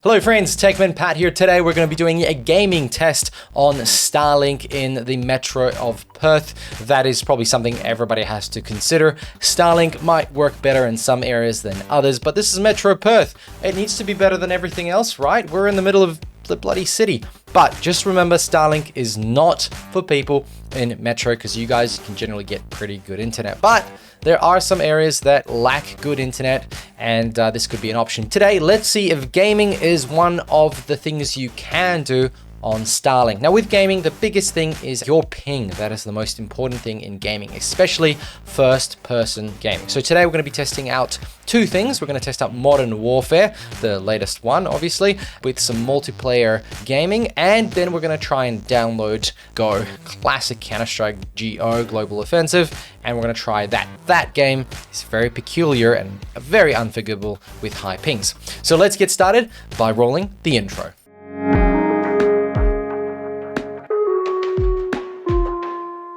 Hello friends, TechManPat here. Today we're going to be doing a gaming test on Starlink in the metro of Perth. That is probably something everybody has to consider. Starlink might work better in some areas than others, but this is Metro Perth. It needs to be better than everything else, right? We're in the middle of the bloody city. But just remember, Starlink is not for people in Metro because you guys can generally get pretty good internet. But there are some areas that lack good internet, and this could be an option. Today, let's see if gaming is one of the things you can do on Starlink. Now with gaming, the biggest thing is your ping. That is the most important thing in gaming, especially first person gaming. So today we're going to be testing out two things. We're going to test out Modern Warfare, the latest one, obviously, with some multiplayer gaming. And then we're going to try and download Go, classic Counter-Strike GO, Global Offensive. And we're going to try that. That game is very peculiar and very unforgivable with high pings. So let's get started by rolling the intro.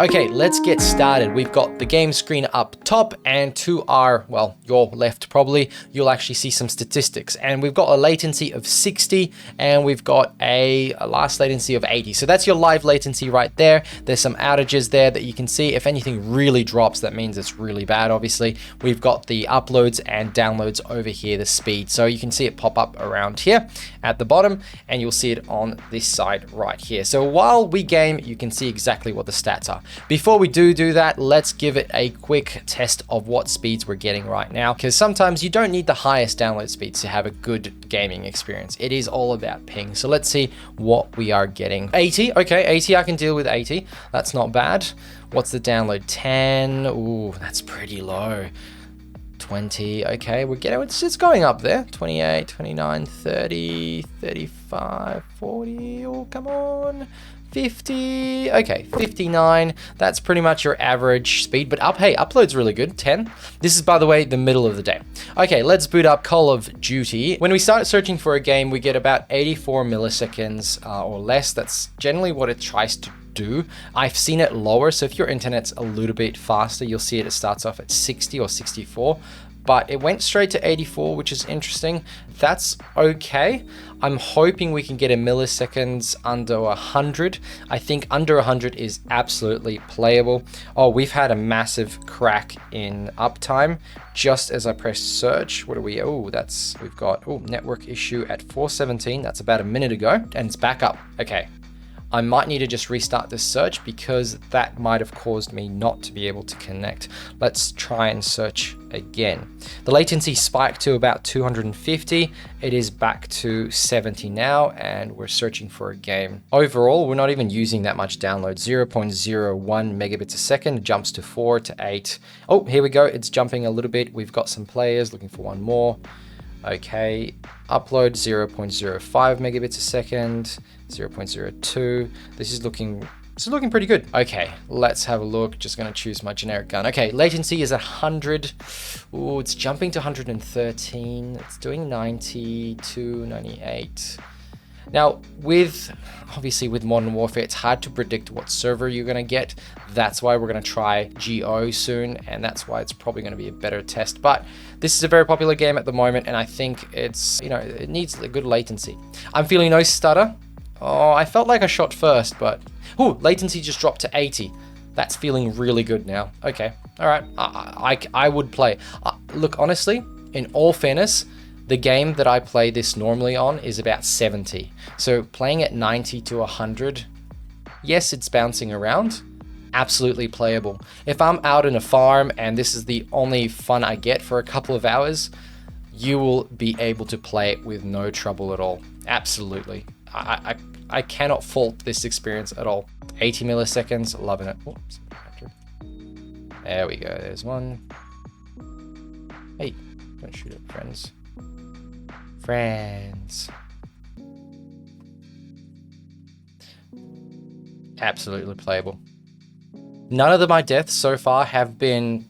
Okay, let's get started. We've got the game screen up top, and to our, well, your left probably, you'll actually see some statistics. And we've got a latency of 60, and we've got a last latency of 80. So that's your live latency right there. There's some outages there that you can see. If anything really drops, that means it's really bad, obviously. We've got the uploads and downloads over here, the speed. So you can see it pop up around here at the bottom, and you'll see it on this side right here. So while we game, you can see exactly what the stats are. Before we do that, let's give it a quick test of what speeds we're getting right now, because sometimes you don't need the highest download speeds to have a good gaming experience. It is all about ping. So let's see what we are getting. 80, okay, 80, I can deal with 80. That's not bad. What's the download? 10, ooh, that's pretty low. 20, okay, we're getting, it's going up there. 28, 29, 30, 35, 40, oh, come on. 50, okay, 59, that's pretty much your average speed, but hey, upload's really good, 10. This is, by the way, the middle of the day. Okay, let's boot up Call of Duty. When we start searching for a game, we get about 84 milliseconds or less. That's generally what it tries to do. I've seen it lower, so if your internet's a little bit faster, you'll see it starts off at 60 or 64. But it went straight to 84, which is interesting. That's okay. I'm hoping we can get a milliseconds under 100. I think under 100 is absolutely playable. Oh, we've had a massive crack in uptime just as I press search. What are we? Oh, we've got network issue at 417. That's about a minute ago, and it's back up. Okay. I might need to just restart this search because that might have caused me not to be able to connect. Let's try and search again. The latency spiked to about 250. It is back to 70 now, and we're searching for a game. Overall, we're not even using that much download. 0.01 megabits a second, it jumps to 4 to 8. Oh, here we go. It's jumping a little bit. We've got some players looking for one more. Okay, upload 0.05 megabits a second, 0.02. This is looking pretty good. Okay, let's have a look. Just gonna choose my generic gun. Okay, latency is 100. Ooh, it's jumping to 113. It's doing 92, 98. Now, obviously with Modern Warfare, it's hard to predict what server you're gonna get. That's why we're gonna try GO soon, and that's why it's probably gonna be a better test. But this is a very popular game at the moment, and I think it's, it needs a good latency. I'm feeling no stutter. Oh, I felt like I shot first, but latency just dropped to 80. That's feeling really good now. Okay, all right, I would play. Look, honestly, in all fairness, the game that I play this normally on is about 70. So playing at 90 to 100, yes, it's bouncing around, absolutely playable. If I'm out in a farm and this is the only fun I get for a couple of hours, you will be able to play it with no trouble at all. Absolutely. I cannot fault this experience at all. 80 milliseconds, loving it. Oops. There we go, there's one. Hey, don't shoot at friends. Absolutely playable. None of my deaths so far have been,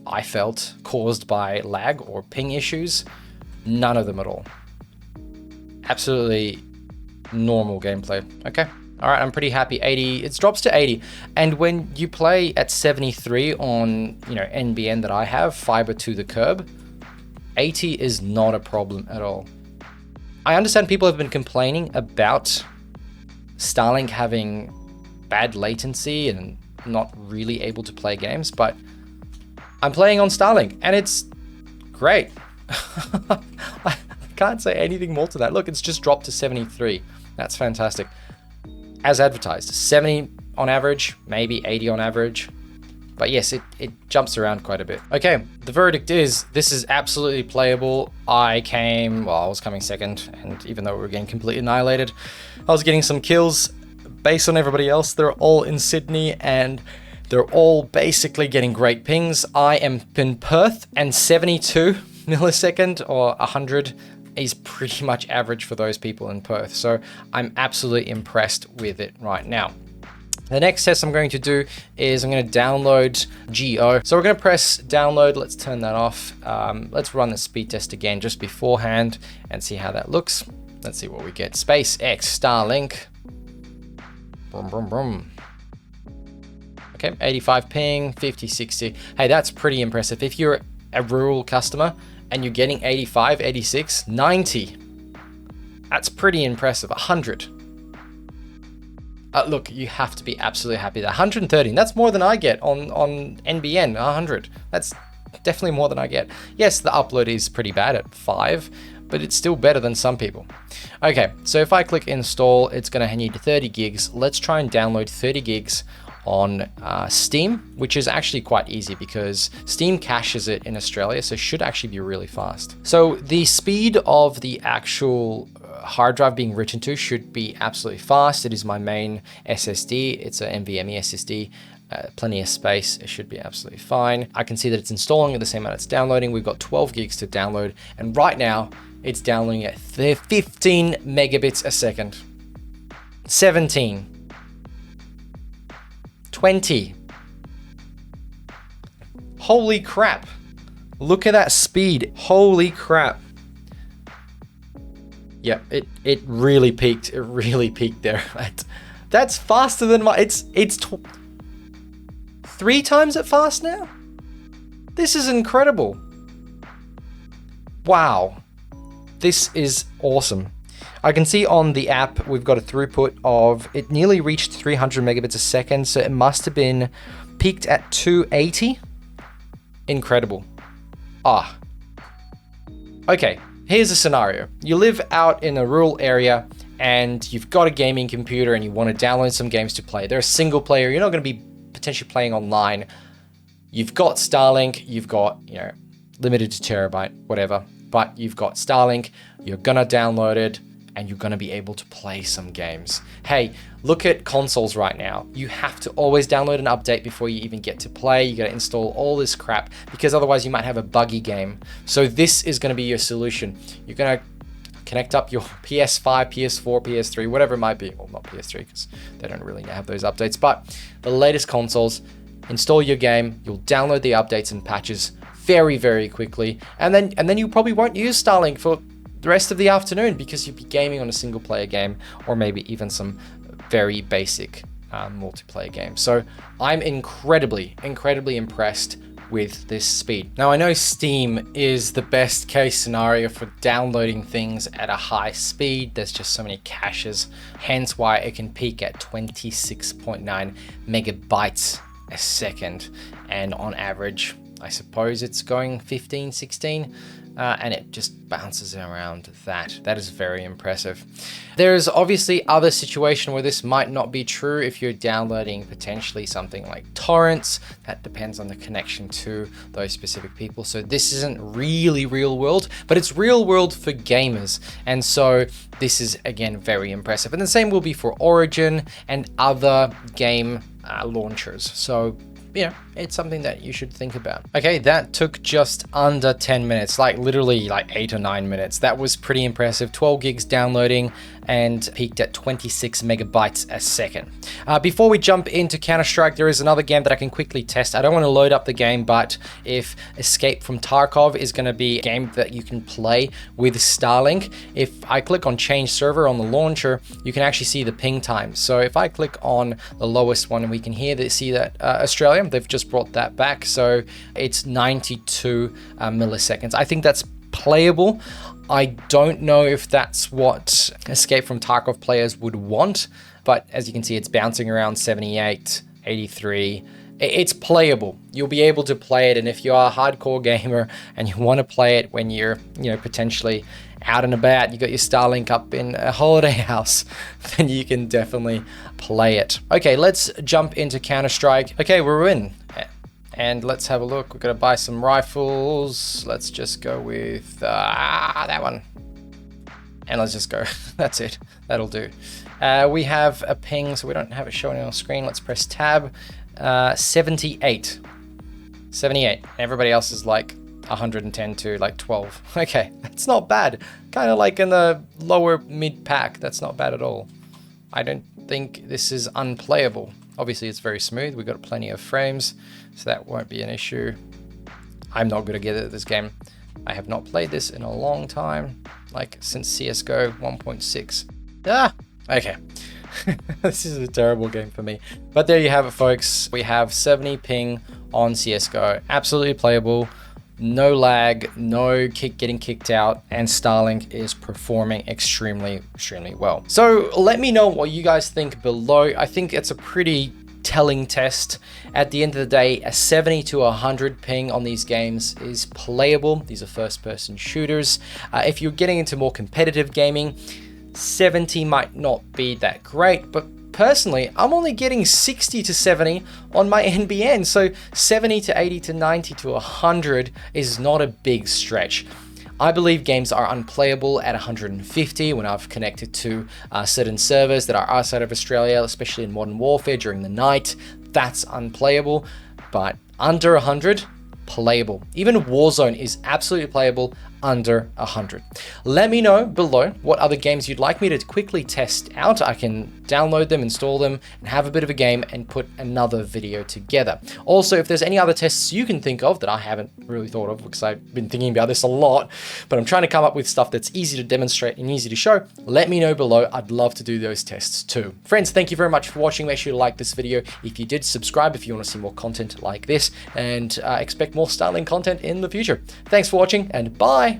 I felt, caused by lag or ping issues. None of them at all. Absolutely normal gameplay. Okay. All right, I'm pretty happy. 80, it drops to 80. And when you play at 73 on, NBN that I have, fiber to the curb, 80 is not a problem at all. I understand people have been complaining about Starlink having bad latency and not really able to play games, but I'm playing on Starlink and it's great. I can't say anything more to that. Look, it's just dropped to 73. That's fantastic. As advertised, 70 on average, maybe 80 on average. But yes, it jumps around quite a bit. Okay, the verdict is this is absolutely playable. I was coming second, and even though we were getting completely annihilated, I was getting some kills based on everybody else. They're all in Sydney, and they're all basically getting great pings. I am in Perth, and 72 millisecond or 100 is pretty much average for those people in Perth. So I'm absolutely impressed with it right now. The next test I'm going to do is I'm going to download Geo. So we're going to press download. Let's turn that off. Let's run the speed test again just beforehand and see how that looks. Let's see what we get. SpaceX, Starlink. Boom, boom, boom. Okay, 85 ping, 50, 60. Hey, that's pretty impressive. If you're a rural customer and you're getting 85, 86, 90, that's pretty impressive. 100. Look, you have to be absolutely happy. That 113, that's more than I get on NBN, 100. That's definitely more than I get. Yes, the upload is pretty bad at 5, but it's still better than some people. Okay, so if I click install, it's gonna need 30 gigs. Let's try and download 30 gigs on Steam, which is actually quite easy because Steam caches it in Australia, so it should actually be really fast. So the speed of the actual hard drive being written to should be absolutely fast. It is my main SSD. It's a NVMe SSD. Plenty of space. It should be absolutely fine. I can see that it's installing at the same amount it's downloading. We've got 12 gigs to download, and right now it's downloading at 15 megabits a second. 17. 20. Holy crap. Look at that speed. Holy crap. Yeah, it really peaked. It really peaked there. That's faster than my, it's 3 times it fast now? This is incredible. Wow. This is awesome. I can see on the app, we've got a throughput of, it nearly reached 300 megabits a second. So it must have been peaked at 280. Incredible. Okay. Here's a scenario. You live out in a rural area and you've got a gaming computer and you want to download some games to play. They're a single player. You're not going to be potentially playing online. You've got Starlink. You've got, limited to terabyte, whatever. But you've got Starlink. You're going to download it and you're going to be able to play some games. Hey, look at consoles right now. You have to always download an update before you even get to play. You got to install all this crap because otherwise you might have a buggy game. So this is going to be your solution. You're going to connect up your PS5, PS4, PS3, whatever it might be. Well, not PS3 because they don't really have those updates, but the latest consoles, install your game. You'll download the updates and patches very, very quickly. And then you probably won't use Starlink for the rest of the afternoon because you'd be gaming on a single player game or maybe even some very basic multiplayer game. So I'm incredibly, incredibly impressed with this speed. Now I know Steam is the best case scenario for downloading things at a high speed. There's just so many caches, hence why it can peak at 26.9 megabytes a second. And on average, I suppose it's going 15, 16. And it just bounces around that. That is very impressive. There is obviously other situation where this might not be true if you're downloading potentially something like torrents. That depends on the connection to those specific people. So this isn't really real world, but it's real world for gamers. And so this is again very impressive. And the same will be for Origin and other game launchers. So it's something that you should think about. Okay, that took just under 10 minutes, like literally like 8 or 9 minutes. That was pretty impressive. 12 gigs downloading and peaked at 26 megabytes a second. Before we jump into Counter-Strike, there is another game that I can quickly test. I don't want to load up the game, but if Escape from Tarkov is going to be a game that you can play with Starlink, if I click on change server on the launcher, you can actually see the ping time. So if I click on the lowest one, we can see that Australia, they've just brought that back. So it's 92 milliseconds. I think that's playable. I don't know if that's what Escape from Tarkov players would want, but as you can see, it's bouncing around 78, 83. It's playable. You'll be able to play it, and if you are a hardcore gamer and you want to play it when you're, potentially out and about, you got your Starlink up in a holiday house, then you can definitely play it. Okay, let's jump into Counter-Strike. Okay, we're in. And let's have a look. We're gonna buy some rifles. Let's just go with that one. And let's just go. That's it. That'll do. We have a ping, so we don't have it showing on our screen. Let's press tab. 78. 78. Everybody else is like 110 to like 12. Okay, that's not bad. Kind of like in the lower mid pack. That's not bad at all. I don't think this is unplayable. Obviously, it's very smooth. We've got plenty of frames, so that won't be an issue. I'm not good at this game. I have not played this in a long time, like since CSGO 1.6. Okay. This is a terrible game for me. But there you have it, folks. We have 70 ping on CSGO. Absolutely playable. No lag, no getting kicked out, and Starlink is performing extremely well. So let me know what you guys think below. I think it's a pretty telling test. At the end of the day, a 70 to 100 ping on these games is playable. These are first-person shooters. If you're getting into more competitive gaming, 70 might not be that great, but personally, I'm only getting 60 to 70 on my NBN, so 70 to 80 to 90 to 100 is not a big stretch. I believe games are unplayable at 150 when I've connected to certain servers that are outside of Australia, especially in Modern Warfare during the night. That's unplayable, but under 100, playable. Even Warzone is absolutely playable under 100. Let me know below what other games you'd like me to quickly test out. I can download them, install them, and have a bit of a game and put another video together. Also, if there's any other tests you can think of that I haven't really thought of, because I've been thinking about this a lot, but I'm trying to come up with stuff that's easy to demonstrate and easy to show, let me know below. I'd love to do those tests too. Friends, thank you very much for watching. Make sure to like this video. If you did, subscribe if you want to see more content like this, and expect more Starlink content in the future. Thanks for watching, and bye.